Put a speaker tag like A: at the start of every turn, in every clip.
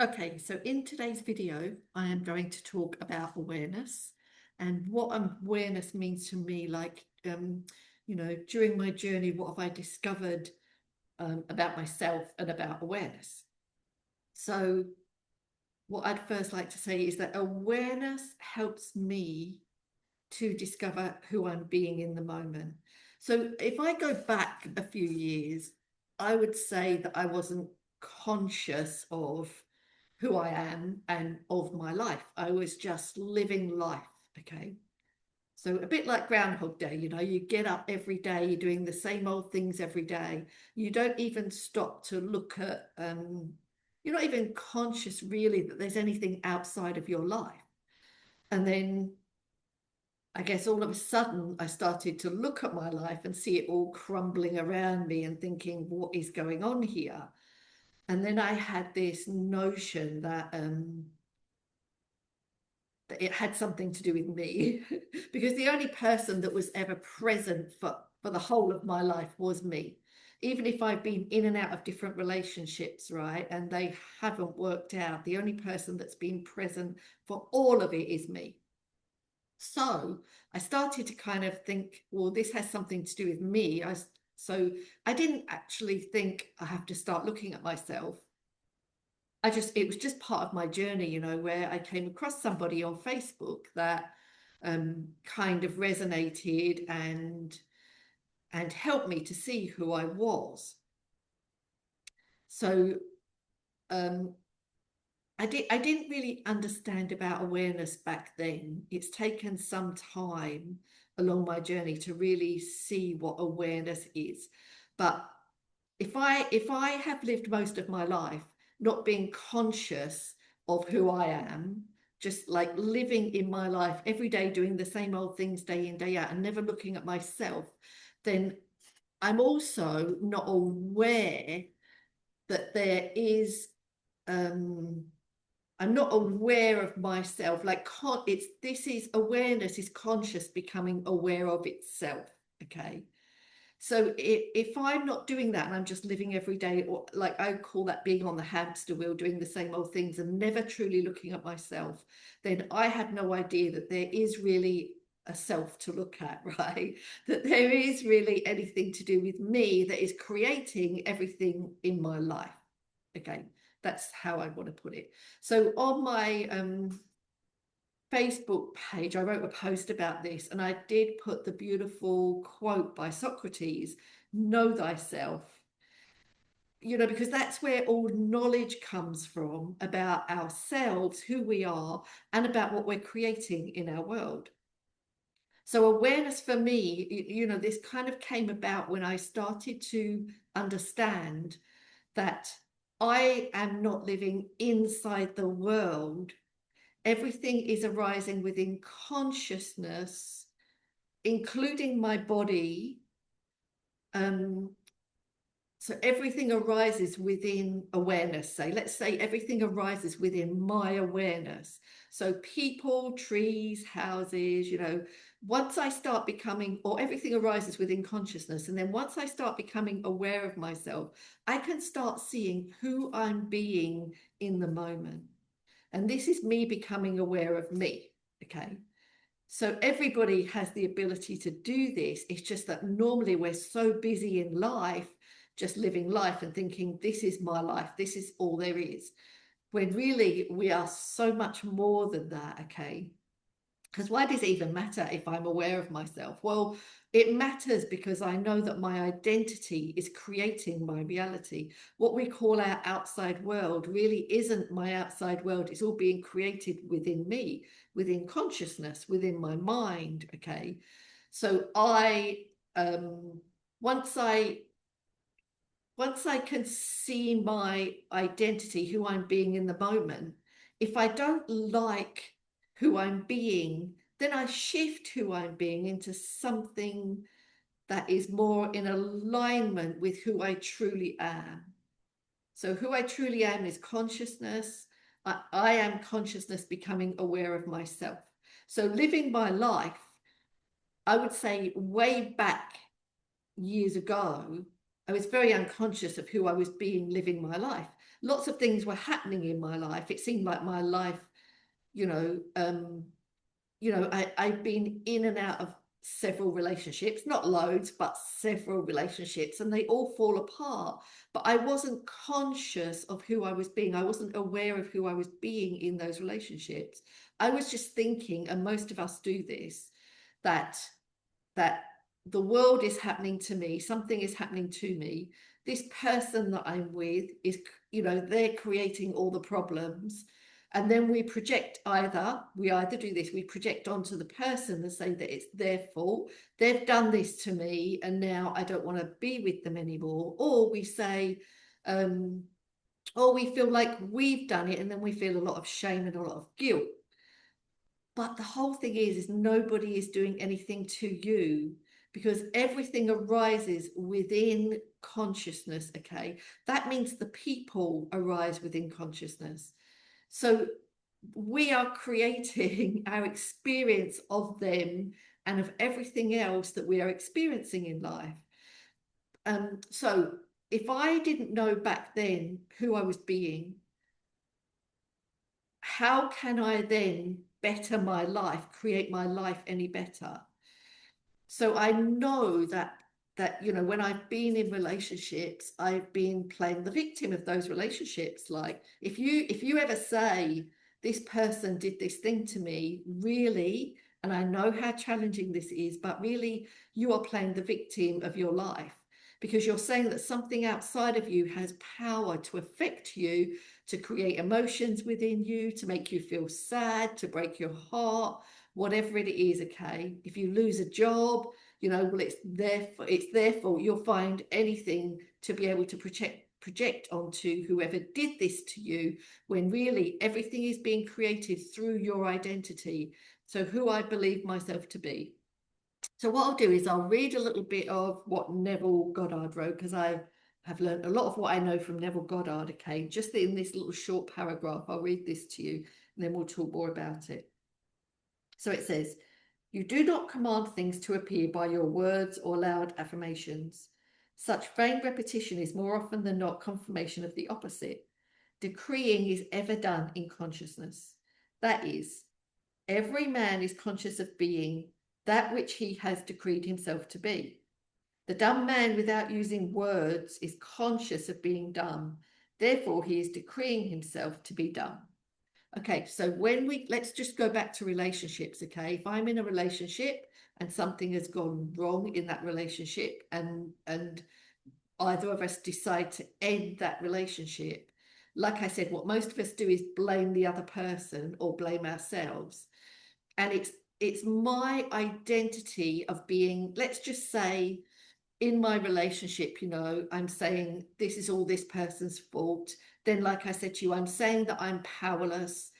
A: Okay, so in today's video, I am going to talk about awareness and what awareness means to me. During my journey, what have I discovered about myself and about awareness? So, what I'd first like to say is that awareness helps me to discover who I'm being in the moment. So, if I go back a few years, I would say that I wasn't conscious of who I am and of my life. I was just living life. Okay. So a bit like Groundhog Day, you get up every day, you're doing the same old things every day. You don't even stop to look at, you're not even conscious really that there's anything outside of your life. And then I guess all of a sudden I started to look at my life and see it all crumbling around me and thinking, what is going on here? And then I had this notion that it had something to do with me because the only person that was ever present for the whole of my life was me. Even if I've been in and out of different relationships, right, and they haven't worked out, the only person that's been present for all of it is me. So I started to kind of think, well, this has something to do with me. So I didn't actually think I have to start looking at myself. It was just part of my journey, where I came across somebody on Facebook that kind of resonated and helped me to see who I was. So um, I didn't really understand about awareness back then. It's taken some time along my journey to really see what awareness is. But if I have lived most of my life not being conscious of who I am, just like living in my life every day, doing the same old things day in, day out, and never looking at myself, then I'm also not aware that there is I'm not aware of myself. It's this is awareness is conscious becoming aware of itself. Okay. So if I'm not doing that and I'm just living every day, or like I call that being on the hamster wheel, doing the same old things and never truly looking at myself, then I had no idea that there is really a self to look at, right? That there is really anything to do with me that is creating everything in my life. Okay, that's how I want to put it. So on my Facebook page, I wrote a post about this, and I did put the beautiful quote by Socrates, know thyself, because that's where all knowledge comes from about ourselves, who we are, and about what we're creating in our world. So, awareness for me, this kind of came about when I started to understand that I am not living inside the world. Everything is arising within consciousness, including my body. Um, so everything arises within awareness. Let's say everything arises within my awareness. So people, trees, houses, once I start becoming, or everything arises within consciousness. And then once I start becoming aware of myself, I can start seeing who I'm being in the moment. And this is me becoming aware of me. Okay. So everybody has the ability to do this. It's just that normally we're so busy in life, just living life and thinking, this is my life, this is all there is. When really we are so much more than that. Okay. Because why does it even matter if I'm aware of myself? Well, it matters because I know that my identity is creating my reality. What we call our outside world really isn't my outside world. It's all being created within me, within consciousness, within my mind. Okay. So um, once I, once I can see my identity, who I'm being in the moment, if I don't like who I'm being, then I shift who I'm being into something that is more in alignment with who I truly am. So, who I truly am is consciousness. I am consciousness becoming aware of myself. So, living my life, I would say way back years ago, I was very unconscious of who I was being living my life. Lots of things were happening in my life. It seemed like my life, you know, I've been in and out of several relationships, not loads, but several relationships, and they all fall apart. But I wasn't conscious of who I was being. I wasn't aware of who I was being in those relationships. I was just thinking, and most of us do this, that that the world is happening to me, something is happening to me. This person that I'm with is, they're creating all the problems. And then we either do this, we project onto the person and say that it's their fault. They've done this to me and now I don't want to be with them anymore. Or we say, or we feel like we've done it and then we feel a lot of shame and a lot of guilt. But the whole thing is nobody is doing anything to you, because everything arises within consciousness, okay? That means the people arise within consciousness. So we are creating our experience of them and of everything else that we are experiencing in life. So if I didn't know back then who I was being, how can I then better my life, create my life any better? So I know that when I've been in relationships, I've been playing the victim of those relationships. Like if you ever say this person did this thing to me, really, and I know how challenging this is, but really you are playing the victim of your life, because you're saying that something outside of you has power to affect you, to create emotions within you, to make you feel sad, to break your heart, whatever it is. Okay, if you lose a job, well, it's their fault. You'll find anything to be able to project onto whoever did this to you, when really everything is being created through your identity. So who I believe myself to be. So what I'll do is I'll read a little bit of what Neville Goddard wrote, because I have learned a lot of what I know from Neville Goddard. Okay, just in this little short paragraph, I'll read this to you and then we'll talk more about it. So it says, "You do not command things to appear by your words or loud affirmations. Such vain repetition is more often than not confirmation of the opposite. Decreeing is ever done in consciousness. That is, every man is conscious of being that which he has decreed himself to be. The dumb man, without using words, is conscious of being dumb. Therefore, he is decreeing himself to be dumb." Okay, so let's just go back to relationships, okay? If I'm in a relationship and something has gone wrong in that relationship, and either of us decide to end that relationship, like I said, what most of us do is blame the other person or blame ourselves. And it's my identity of being, let's just say, in my relationship, I'm saying this is all this person's fault. Then, like I said to you, I'm saying that I'm powerless,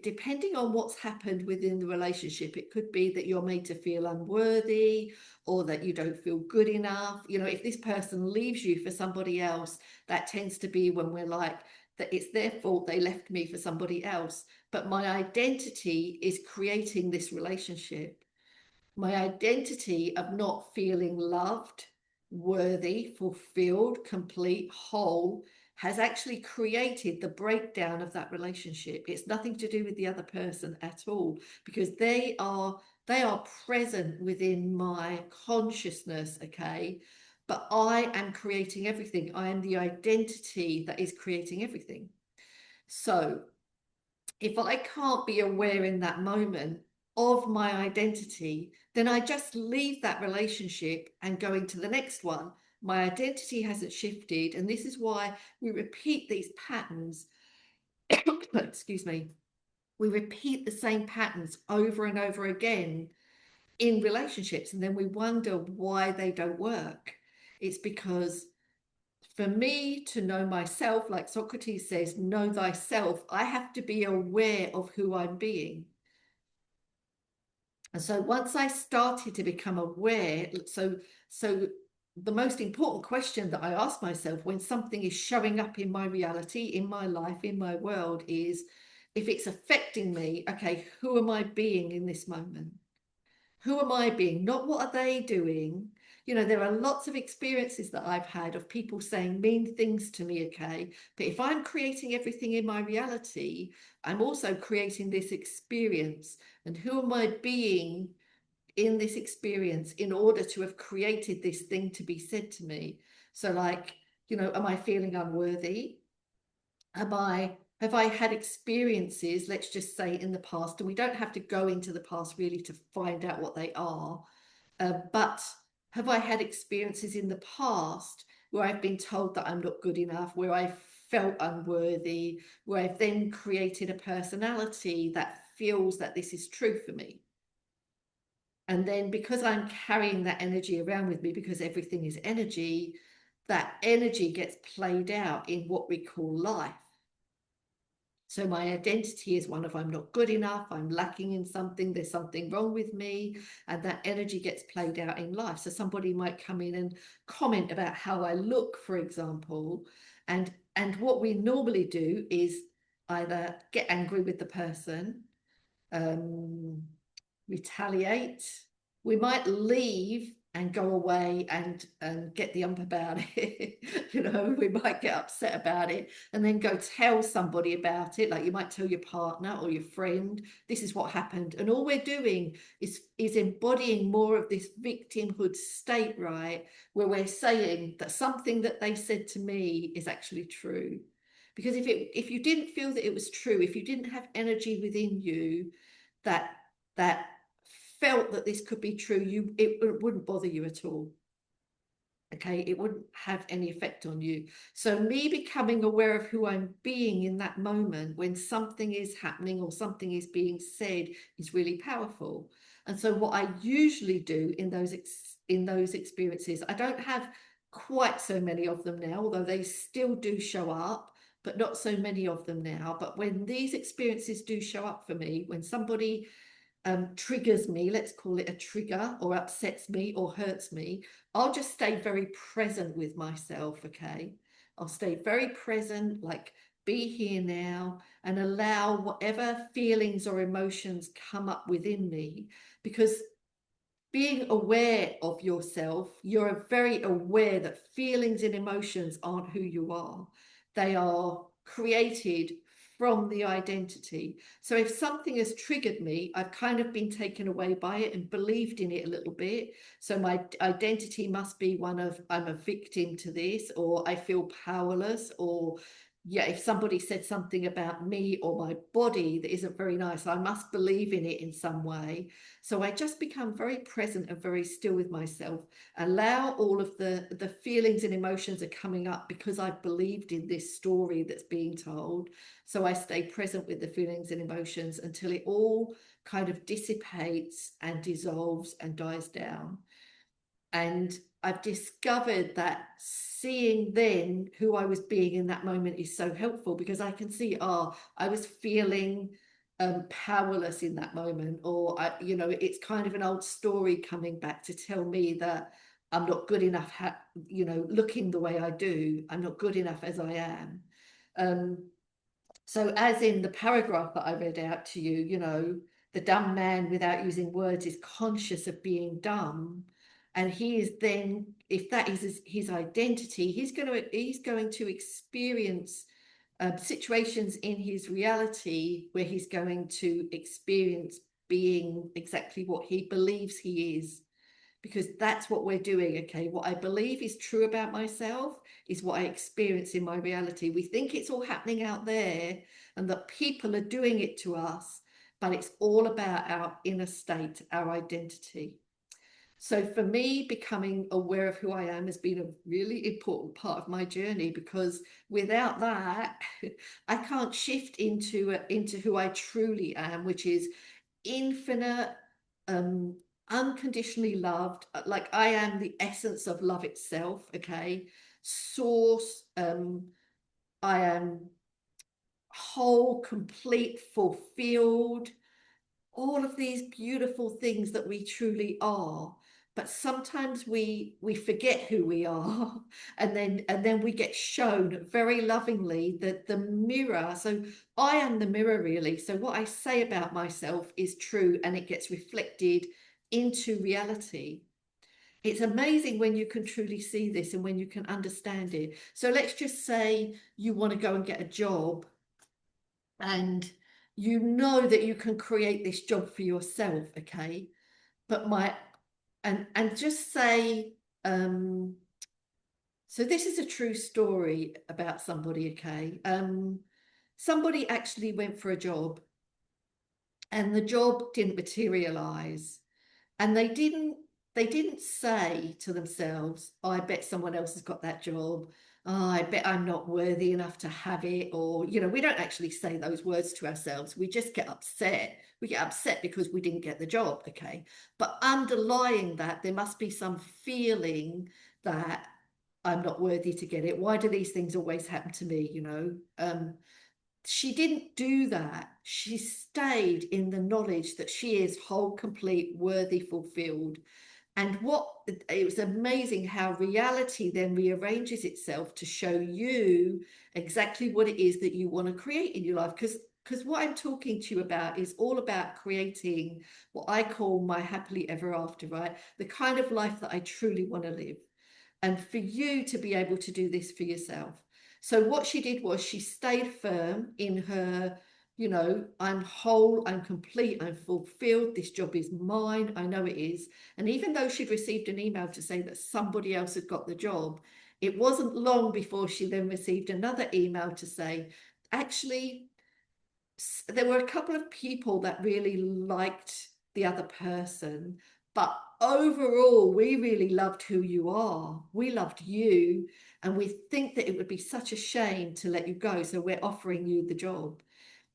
A: depending on what's happened within the relationship, it could be that you're made to feel unworthy, or that you don't feel good enough. If this person leaves you for somebody else, that tends to be when we're like, that it's their fault, they left me for somebody else. But my identity is creating this relationship. My identity of not feeling loved, worthy, fulfilled, complete, whole, has actually created the breakdown of that relationship. It's nothing to do with the other person at all, because they are present within my consciousness, okay? But I am creating everything. I am the identity that is creating everything. So if I can't be aware in that moment of my identity, then I just leave that relationship and go into the next one. My identity hasn't shifted. And this is why we repeat these patterns. Excuse me. We repeat the same patterns over and over again in relationships. And then we wonder why they don't work. It's because for me to know myself, like Socrates says, know thyself, I have to be aware of who I'm being. And so once I started to become aware, so the most important question that I ask myself when something is showing up in my reality, in my life, in my world, is, if it's affecting me, okay, who am I being in this moment? Who am I being? Not what are they doing? You know, there are lots of experiences that I've had of people saying mean things to me, okay? But if I'm creating everything in my reality, I'm also creating this experience. And who am I being in this experience in order to have created this thing to be said to me? So, like, you know, am I feeling unworthy? Have I had experiences, let's just say in the past, and we don't have to go into the past really to find out what they are, but have I had experiences in the past where I've been told that I'm not good enough, where I felt unworthy, where I've then created a personality that feels that this is true for me? And then because I'm carrying that energy around with me, because everything is energy, that energy gets played out in what we call life. So my identity is one of I'm not good enough, I'm lacking in something, there's something wrong with me, and that energy gets played out in life. So somebody might come in and comment about how I look, for example, and what we normally do is either get angry with the person, um, retaliate. We might leave and go away and get the ump about it. You know, we might get upset about it and then go tell somebody about it. Like you might tell your partner or your friend, this is what happened. And all we're doing is embodying more of this victimhood state, right? Where we're saying that something that they said to me is actually true. Because if you didn't feel that it was true, if you didn't have energy within you that that felt that this could be true, it wouldn't bother you at all. Okay, it wouldn't have any effect on you. So me becoming aware of who I'm being in that moment when something is happening or something is being said is really powerful. And so what I usually do in those experiences, I don't have quite so many of them now, although they still do show up, but not so many of them now. But when these experiences do show up for me, when somebody triggers me, let's call it a trigger, or upsets me or hurts me, I'll just stay very present with myself, okay? I'll stay very present, like be here now, and allow whatever feelings or emotions come up within me, because being aware of yourself, you're very aware that feelings and emotions aren't who you are. They are created from the identity. So if something has triggered me, I've kind of been taken away by it and believed in it a little bit. So my identity must be one of I'm a victim to this, or I feel powerless, or yeah, if somebody said something about me or my body that isn't very nice, I must believe in it in some way. So I just become very present and very still with myself, allow all of the feelings and emotions are coming up because I've believed in this story that's being told. So I stay present with the feelings and emotions until it all kind of dissipates and dissolves and dies down. And I've discovered that seeing then who I was being in that moment is so helpful, because I can see, I was feeling powerless in that moment, or it's kind of an old story coming back to tell me that I'm not good enough, looking the way I do, I'm not good enough as I am. So as in the paragraph that I read out to you, the dumb man without using words is conscious of being dumb. And he is then, if that is his identity, he's going to experience situations in his reality where he's going to experience being exactly what he believes he is, because that's what we're doing. Okay, what I believe is true about myself is what I experience in my reality. We think it's all happening out there and that people are doing it to us, but it's all about our inner state, our identity. So for me, becoming aware of who I am has been a really important part of my journey, because without that, I can't shift into who I truly am, which is infinite, um, unconditionally loved. Like I am the essence of love itself. Okay, source. I am whole, complete, fulfilled, all of these beautiful things that we truly are. But sometimes we forget who we are, and then we get shown very lovingly that the mirror. So I am the mirror, really. So what I say about myself is true, and it gets reflected into reality. It's amazing when you can truly see this and when you can understand it. So let's just say you want to go and get a job, and you know that you can create this job for yourself, okay? But and just say, so this is a true story about somebody, okay? Somebody actually went for a job and the job didn't materialize, and they didn't say to themselves, oh, I bet someone else has got that job. Oh, I bet I'm not worthy enough to have it. Or, we don't actually say those words to ourselves. We just get upset. We get upset because we didn't get the job, okay? But underlying that, there must be some feeling that I'm not worthy to get it. Why do these things always happen to me? She didn't do that. She stayed in the knowledge that she is whole, complete, worthy, fulfilled. And it was amazing how reality then rearranges itself to show you exactly what it is that you want to create in your life. Because what I'm talking to you about is all about creating what I call my happily ever after, right? The kind of life that I truly want to live. And for you to be able to do this for yourself. So what she did was she stayed firm in her, I'm whole, I'm complete, I'm fulfilled, this job is mine, I know it is. And even though she'd received an email to say that somebody else had got the job, it wasn't long before she then received another email to say, actually, there were a couple of people that really liked the other person, but overall, we really loved who you are. We loved you, and we think that it would be such a shame to let you go. So we're offering you the job.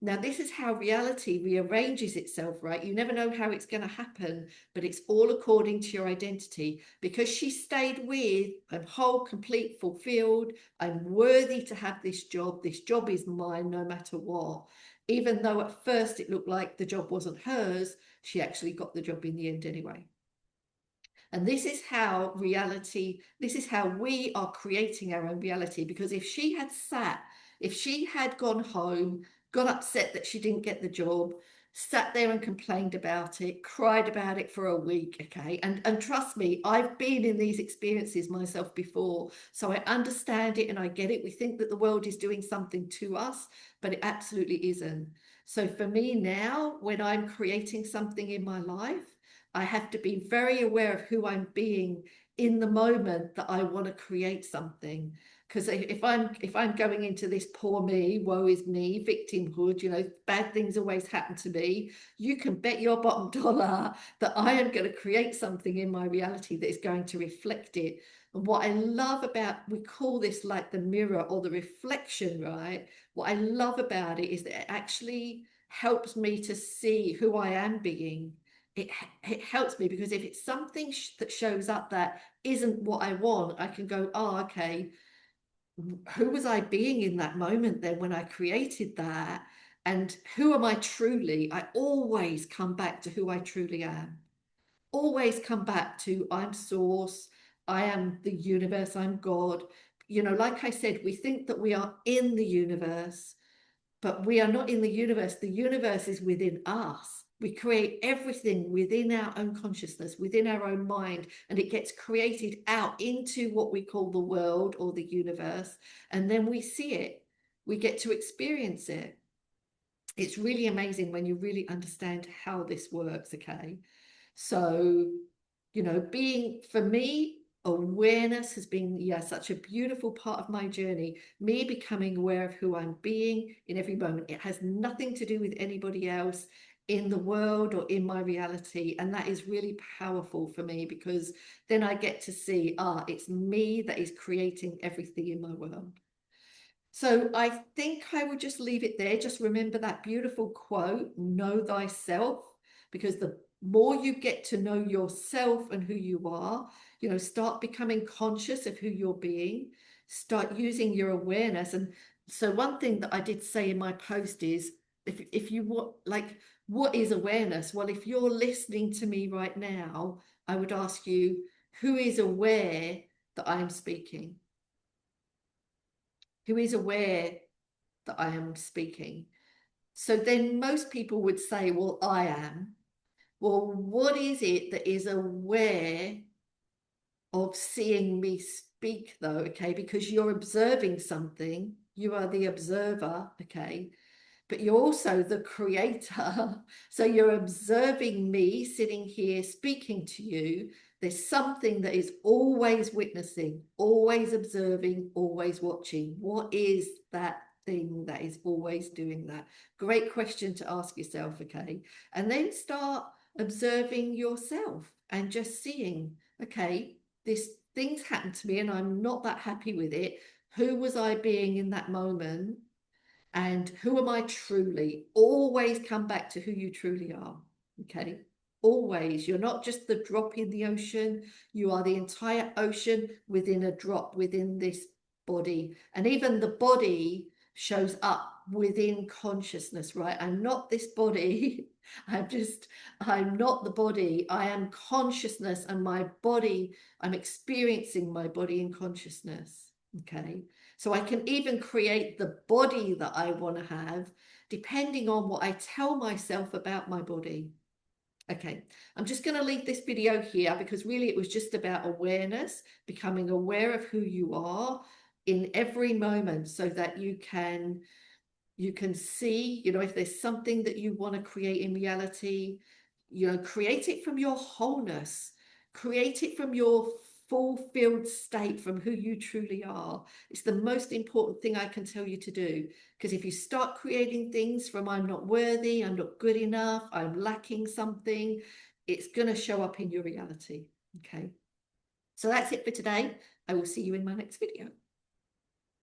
A: Now, this is how reality rearranges itself, right? You never know how it's going to happen, but it's all according to your identity. Because she stayed with, I'm whole, complete, fulfilled, I'm worthy to have this job. This job is mine no matter what. Even though at first it looked like the job wasn't hers, she actually got the job in the end anyway. And this is how this is how we are creating our own reality. Because if she had gone home, got upset that she didn't get the job, sat there and complained about it, cried about it for a week, okay? And trust me, I've been in these experiences myself before, so I understand it and I get it. We think that the world is doing something to us, but it absolutely isn't. So for me now, when I'm creating something in my life, I have to be very aware of who I'm being in the moment that I want to create something. Because if I'm going into this poor me, woe is me, victimhood, bad things always happen to me, you can bet your bottom dollar that I am going to create something in my reality that is going to reflect it. And what I love about, we call this like the mirror or the reflection, right? What I love about it is that it actually helps me to see who I am being. It helps me, because if it's something that shows up that isn't what I want, I can go, oh, okay, who was I being in that moment then when I created that? And who am I truly? I always come back to who I truly am. Always come back to I'm source, I am the universe, I'm God. Like I said, we think that we are in the universe, but we are not in the universe. The universe is within us. We create everything within our own consciousness, within our own mind, and it gets created out into what we call the world or the universe. And then we see it. We get to experience it. It's really amazing when you really understand how this works, okay? So, for me, awareness has been, such a beautiful part of my journey. Me becoming aware of who I'm being in every moment. It has nothing to do with anybody else in the world or in my reality. And that is really powerful for me, because then I get to see, it's me that is creating everything in my world. So I think I would just leave it there. Just remember that beautiful quote, know thyself, because the more you get to know yourself and who you are, start becoming conscious of who you're being, start using your awareness. And so one thing that I did say in my post is, if you want, like, what is awareness? Well, if you're listening to me right now, I would ask you, who is aware that I am speaking? Who is aware that I am speaking? So then most people would say, well, I am. Well, what is it that is aware of seeing me speak though, okay, because you're observing something. You are the observer, okay, but you're also the creator. So you're observing me sitting here speaking to you. There's something that is always witnessing, always observing, always watching. What is that thing that is always doing that? Great question to ask yourself, okay? And then start observing yourself and just seeing, okay, this thing's happened to me and I'm not that happy with it. Who was I being in that moment? And who am I truly? Always come back to who you truly are. Okay. Always. You're not just the drop in the ocean, you are the entire ocean within a drop within this body. And even the body shows up within consciousness, right? I'm not this body. I'm not the body. I am consciousness, and my body, I'm experiencing my body in consciousness. Okay. So I can even create the body that I want to have depending on what I tell myself about my body. Okay, I'm just going to leave this video here because really it was just about awareness, becoming aware of who you are in every moment so that you can see, if there's something that you want to create in reality, create it from your wholeness, create it from your fulfilled state, from who you truly are. It's the most important thing I can tell you to do, because if you start creating things from I'm not worthy, I'm not good enough, I'm lacking something, it's going to show up in your reality. Okay, so that's it for today. I will see you in my next video.